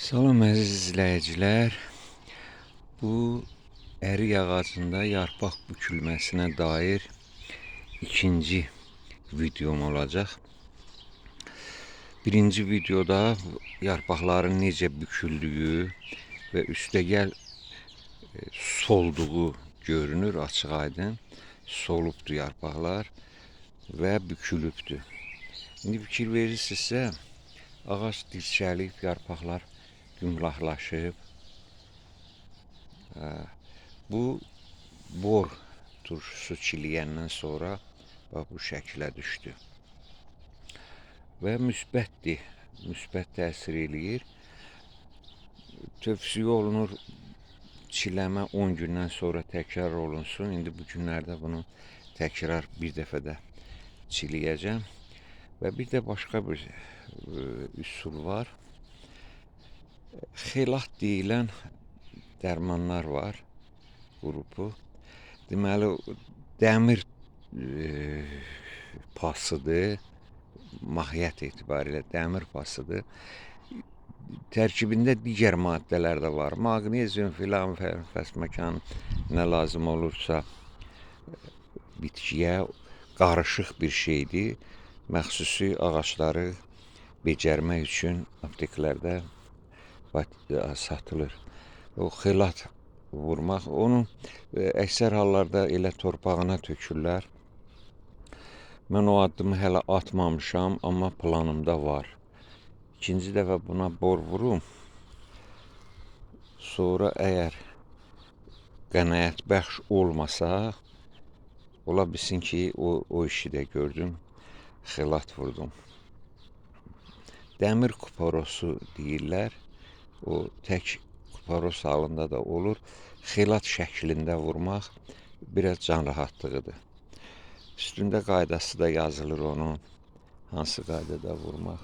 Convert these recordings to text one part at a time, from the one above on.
Salam əziz izləyicilər. Bu ərik ağacında yarpaq bükülməsinə dair ikinci videom olacaq. Birinci videoda yarpaqların necə büküldüyü və üstəgəl solduğu görünür, açıq aydın. Solubdu yarpaqlar və bükülübdü. İndi fikir verirsinizsə, ağac dirçəlib, yarpaqlar gümrahlaşıb. Bu bor turşusu çiliyəndən sonra bax bu şəklə düşdü. Və müsbətdir, müsbət təsir eləyir. Tövsiyə olunur çiləmə 10 gündən sonra təkrar olunsun. İndi bu günlərdə bunu təkrar bir dəfə də çiliyəcəm. Və bir də başqa bir üsul var. Xelat deyilən dərmanlar var, qrupu. Deməli, dəmir pasıdır, mahiyyət etibarilə dəmir pasıdır. Tərkibində digər maddələr də var. Maqnezium filan, fəsməkan, nə lazım olursa bitkiyə qarışıq bir şeydir. Məxsusi ağacları becərmək üçün apteklərdə satılır. O xelat vurmaq, onu əksər hallarda elə torpağına tökürlər. Mən o addımı hələ atmamışam, amma planımda var. İkinci dəfə buna bor vurum. Sonra əgər qənaət bəxş olmasa, ola bilsin ki, o işi də gördüm, xelat vurdum. Dəmir kuporosu deyirlər. O tək kuporos halında da olur. Xelat şəklində vurmaq biraz can rahatlığıdır. Üstündə qaydası da yazılır onun. Hansı qaydada vurmaq.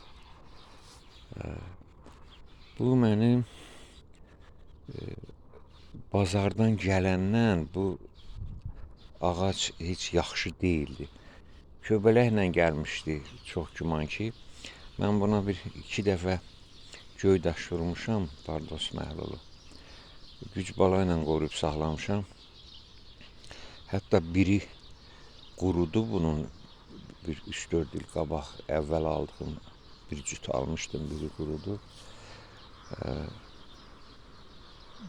Bu mənim bazardan gələndən bu ağac heç yaxşı deyildi. Köbələklə gəlmişdi, çox güman ki. Mən buna bir iki dəfə göy daş vurmuşam, pardos məhlulu. Güc bala ilə qoruyub saxlamışam. Hətta biri qurudu bunun, bir 3-4 il qabaq əvvəl aldığım bir cüt almışdım, biri qurudu.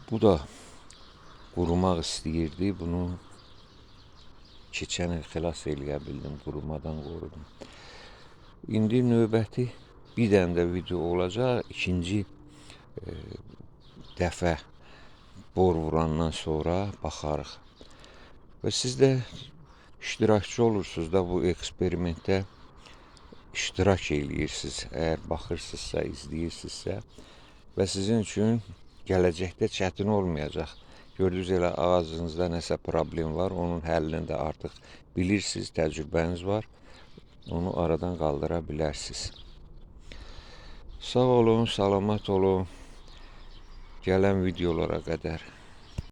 Bu da qurumaq istəyirdi, bunu keçən il xilas eləyə bildim, qurumadan qorudum. İndi növbəti bir dənə də video olacaq, ikinci dəfə bor vurandan sonra baxarıq. Və siz də iştirakçı olursunuz da bu eksperimentdə iştirak eləyirsiniz. Əgər baxırsınızsa, izləyirsinizsə və sizin üçün gələcəkdə çətin olmayacaq. Gördüyünüz elə ağacınızda nəsə problem var, onun həllini də artıq bilirsiniz, təcrübəniz var. Onu aradan qaldıra bilərsiniz. Sağ olun, salamat olun. Gələn videolara qədər.